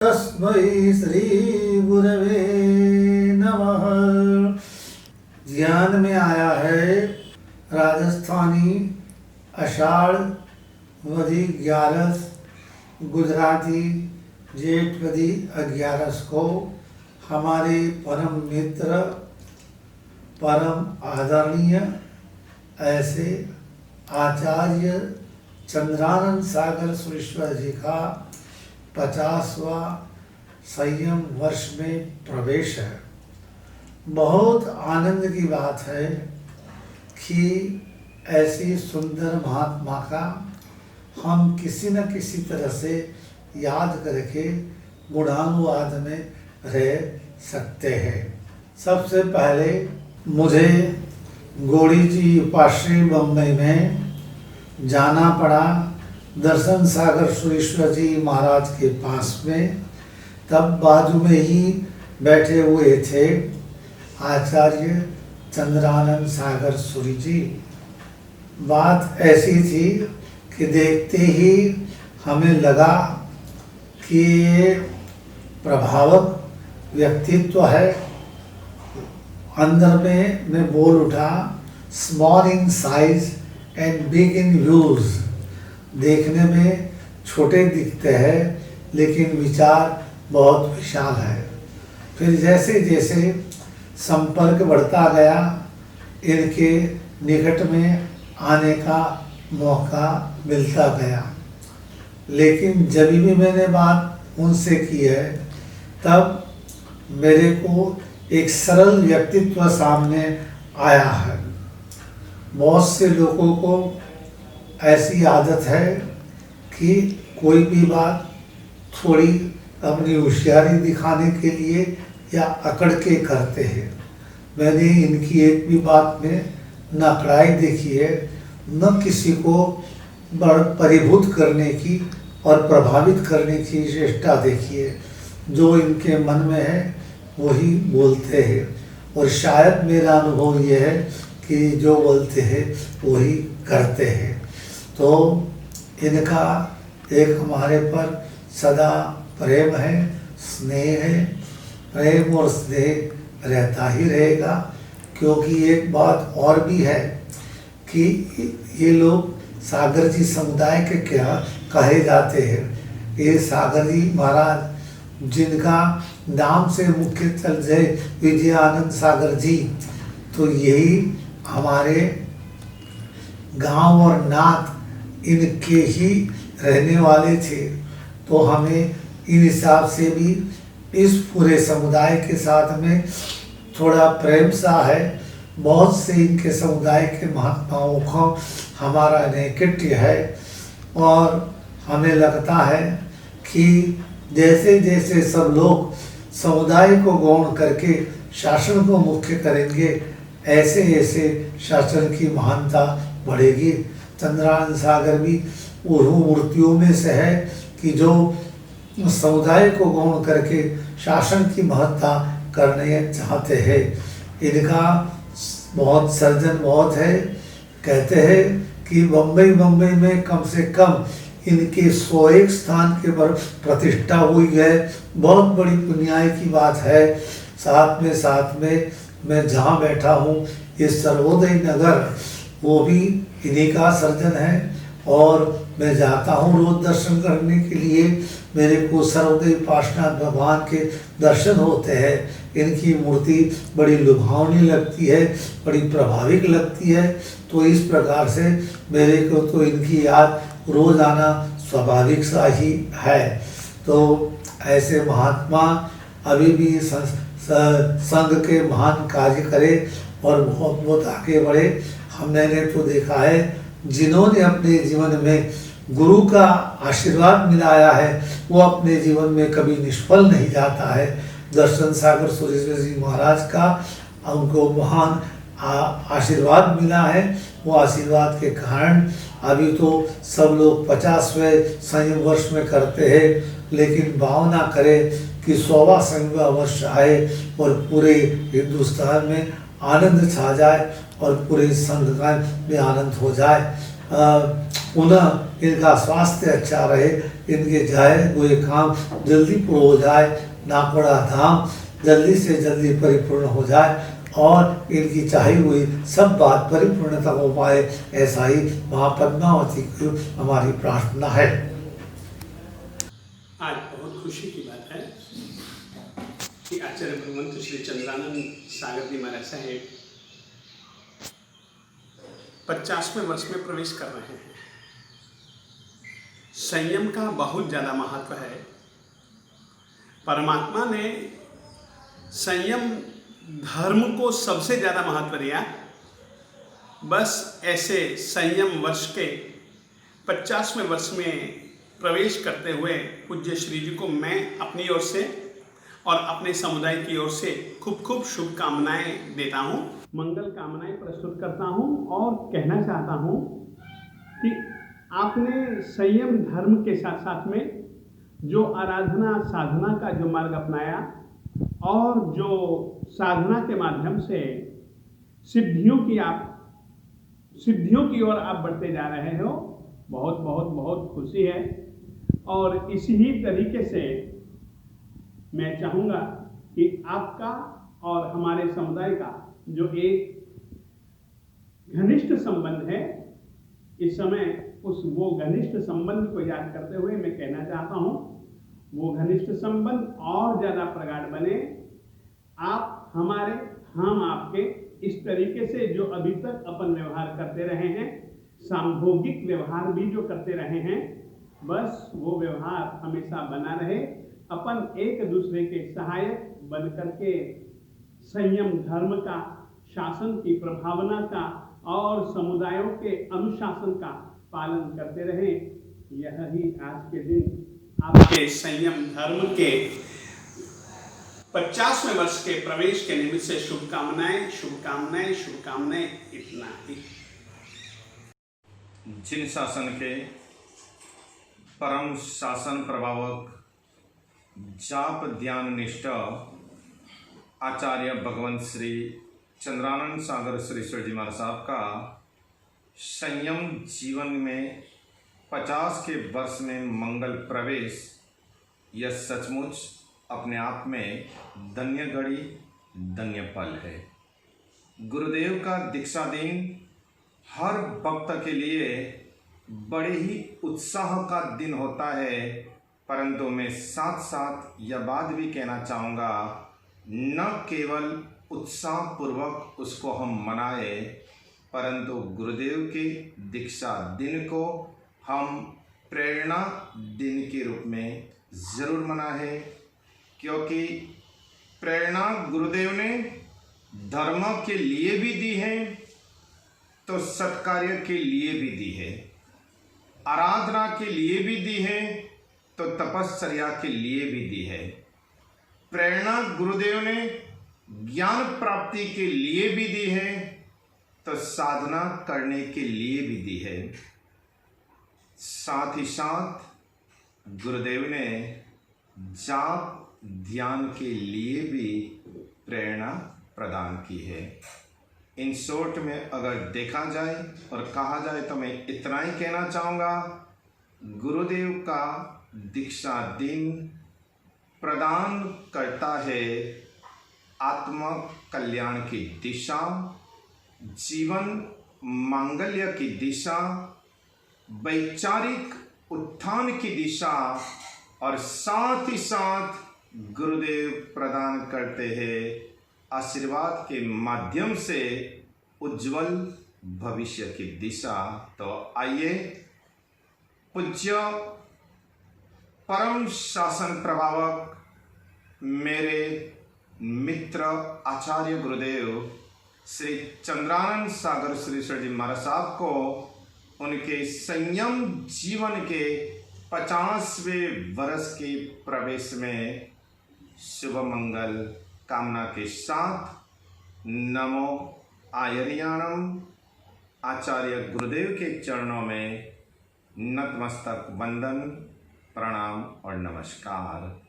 तस्मै श्री गुरवे नमः। ध्यान में आया है राजस्थानी आषाढ़ वधी 11 गुजराती जेठ वधी 11 को हमारे परम मित्र परम आदरणीय ऐसे आचार्य चंद्रानंद सागर सुरेश्वर जी का 50वां संयम वर्ष में प्रवेश है। बहुत आनंद की बात है कि ऐसी सुंदर महात्मा का हम किसी न किसी तरह से याद करके गुणानुवाद में रह सकते हैं। सबसे पहले मुझे गोड़ी जी उपाश्री बम्बई में जाना पड़ा दर्शन सागर सुरेश्वर जी महाराज के पास में। तब बाजू में ही बैठे हुए थे आचार्य चंद्रानंद सागर सूरी जी। बात ऐसी थी कि देखते ही हमें लगा कि ये प्रभावक व्यक्तित्व है। अंदर में मैं बोल उठा, small in size and big in views. देखने में छोटे दिखते हैं लेकिन विचार बहुत विशाल है। फिर जैसे जैसे संपर्क बढ़ता गया, इनके निकट में आने का मौका मिलता गया। लेकिन जब भी मैंने बात उनसे की है तब मेरे को एक सरल व्यक्तित्व सामने आया है। बहुत से लोगों को ऐसी आदत है कि कोई भी बात थोड़ी अपनी होशियारी दिखाने के लिए या अकड़ के करते हैं। मैंने इनकी एक भी बात में न अकड़ाई देखी है, न किसी को परिभूत करने की और प्रभावित करने की चेष्टा देखी है। जो इनके मन में है वही बोलते हैं और शायद मेरा अनुभव ये है कि जो बोलते हैं वही करते हैं। तो इनका एक हमारे पर सदा प्रेम है, स्नेह है। प्रेम और स्नेह रहता ही रहेगा, क्योंकि एक बात और भी है कि ये लोग सागर जी समुदाय के क्या कहे जाते हैं। ये सागर जी महाराज जिनका नाम से मुख्य चल जाए विजयानंद सागर जी, तो यही हमारे गांव और नात इनके ही रहने वाले थे। तो हमें इन हिसाब से भी इस पूरे समुदाय के साथ में थोड़ा प्रेम सा है। बहुत से इनके समुदाय के महात्माओं का हमारा नैकट्य है और हमें लगता है कि जैसे जैसे सब लोग समुदाय को गौण करके शासन को मुख्य करेंगे, ऐसे ऐसे शासन की महानता बढ़ेगी। चंद्रानंद सागर भी उन मूर्तियों में से है कि जो समुदाय को गौण करके शासन की महत्ता करने चाहते हैं। इनका बहुत सर्जन बहुत है। कहते हैं कि बम्बई में कम से कम इनके 101 स्थान के पर प्रतिष्ठा हुई है। बहुत बड़ी पुण्याई की बात है। साथ में मैं जहाँ बैठा हूँ ये सर्वोदय नगर, वो भी इन्हीं का सर्जन है और मैं जाता हूँ रोज दर्शन करने के लिए। मेरे को सर्वोदय पार्श्वनाथ भगवान के दर्शन होते हैं। इनकी मूर्ति बड़ी लुभावनी लगती है, बड़ी प्रभाविक लगती है। तो इस प्रकार से मेरे को तो इनकी याद रोज आना स्वाभाविक सा ही है। तो ऐसे महात्मा अभी भी संघ के महान कार्य करे और बहुत बहुत आगे बढ़े। हमने तो देखा है जिन्होंने अपने जीवन में गुरु का आशीर्वाद मिलाया है वो अपने जीवन में कभी निष्फल नहीं जाता है। दर्शन सागर सुरेश्वर जी महाराज का उनको महान आशीर्वाद मिला है। वो आशीर्वाद के कारण अभी तो सब लोग 50वें संयम वर्ष में करते हैं, लेकिन भावना करें कि 100वां संयम वर्ष आए और पूरे हिंदुस्तान में आनंद छा जाए और पूरे संघ में आनंद हो जाए। पुनः इनका स्वास्थ्य अच्छा रहे, इनके जाए हुए काम जल्दी पूरा हो जाए, नाकोड़ा धाम जल्दी से जल्दी परिपूर्ण हो जाए और इनकी चाही हुई सब बात परिपूर्णता हो पाए, ऐसा ही माँ पद्मावती को हमारी प्रार्थना है। आज बहुत खुशी की बात है कि आचार्य भगवंत श्री चंद्रानंद सागर जी महाराज साहेब 50वें वर्ष में प्रवेश कर रहे हैं। संयम का बहुत ज़्यादा महत्व है। परमात्मा ने संयम धर्म को सबसे ज़्यादा महत्व दिया। बस ऐसे संयम वर्ष के 50वें वर्ष में प्रवेश करते हुए पूज्य श्री जी को मैं अपनी ओर से और अपने समुदाय की ओर से खूब खूब शुभकामनाएं देता हूं, मंगल कामनाएं प्रस्तुत करता हूं और कहना चाहता हूं कि आपने संयम धर्म के साथ साथ में जो आराधना साधना का जो मार्ग अपनाया और जो साधना के माध्यम से सिद्धियों की ओर आप बढ़ते जा रहे हो, बहुत बहुत बहुत खुशी है। और इसी ही तरीके से मैं चाहूँगा कि आपका और हमारे समुदाय का जो एक घनिष्ठ संबंध है, इस समय वो घनिष्ठ संबंध को याद करते हुए मैं कहना चाहता हूँ, वो घनिष्ठ संबंध और ज़्यादा प्रगाढ़ बने। आप हमारे, हम आपके, इस तरीके से जो अभी तक अपन व्यवहार करते रहे हैं, सांभोगिक व्यवहार भी जो करते रहे हैं, बस वो व्यवहार हमेशा बना रहे। अपन एक दूसरे के सहायक बन करके संयम धर्म का, शासन की प्रभावना का और समुदायों के अनुशासन का पालन करते रहे। यह ही आज के दिन आपके संयम धर्म के 50वें वर्ष के प्रवेश के निमित्त से शुभकामनाएं शुभकामनाएं शुभकामनाएं। इतना ही। जिन शासन के परम शासन प्रभावक जाप ध्यान निष्ठ आचार्य भगवंत श्री चंद्रानंद सागर श्रीश्वर जी महाराज साहब का संयम जीवन में 50 के वर्ष में मंगल प्रवेश, यह सचमुच अपने आप में धन्य घड़ी धन्य पल है। गुरुदेव का दीक्षा दिन हर भक्त के लिए बड़े ही उत्साह का दिन होता है, परंतु मैं साथ साथ यह बात भी कहना चाहूँगा, न केवल उत्साह पूर्वक उसको हम मनाए, परंतु गुरुदेव के दीक्षा दिन को हम प्रेरणा दिन के रूप में ज़रूर मनाए, क्योंकि प्रेरणा गुरुदेव ने धर्म के लिए भी दी है तो सत्कार्य के लिए भी दी है, आराधना के लिए भी दी है तो तपश्चर्या के लिए भी दी है। प्रेरणा गुरुदेव ने ज्ञान प्राप्ति के लिए भी दी है तो साधना करने के लिए भी दी है। साथ ही साथ गुरुदेव ने जाप ध्यान के लिए भी प्रेरणा प्रदान की है। इन शॉर्ट में अगर देखा जाए और कहा जाए तो मैं इतना ही कहना चाहूँगा, गुरुदेव का दीक्षा दिन प्रदान करता है आत्म कल्याण की दिशा, जीवन मांगल्य की दिशा, वैचारिक उत्थान की दिशा, और साथ ही साथ गुरुदेव प्रदान करते हैं आशीर्वाद के माध्यम से उज्जवल भविष्य की दिशा। तो आइए पूज्य परम शासन प्रभावक मेरे मित्र आचार्य गुरुदेव श्री चंद्रानंद सागर श्रीश्वर जी महाराज साहब को उनके संयम जीवन के 50वें वर्ष के प्रवेश में शुभ मंगल कामना के साथ नमो आयर्याणम आचार्य गुरुदेव के चरणों में नतमस्तक वंदन, प्रणाम और नमस्कार।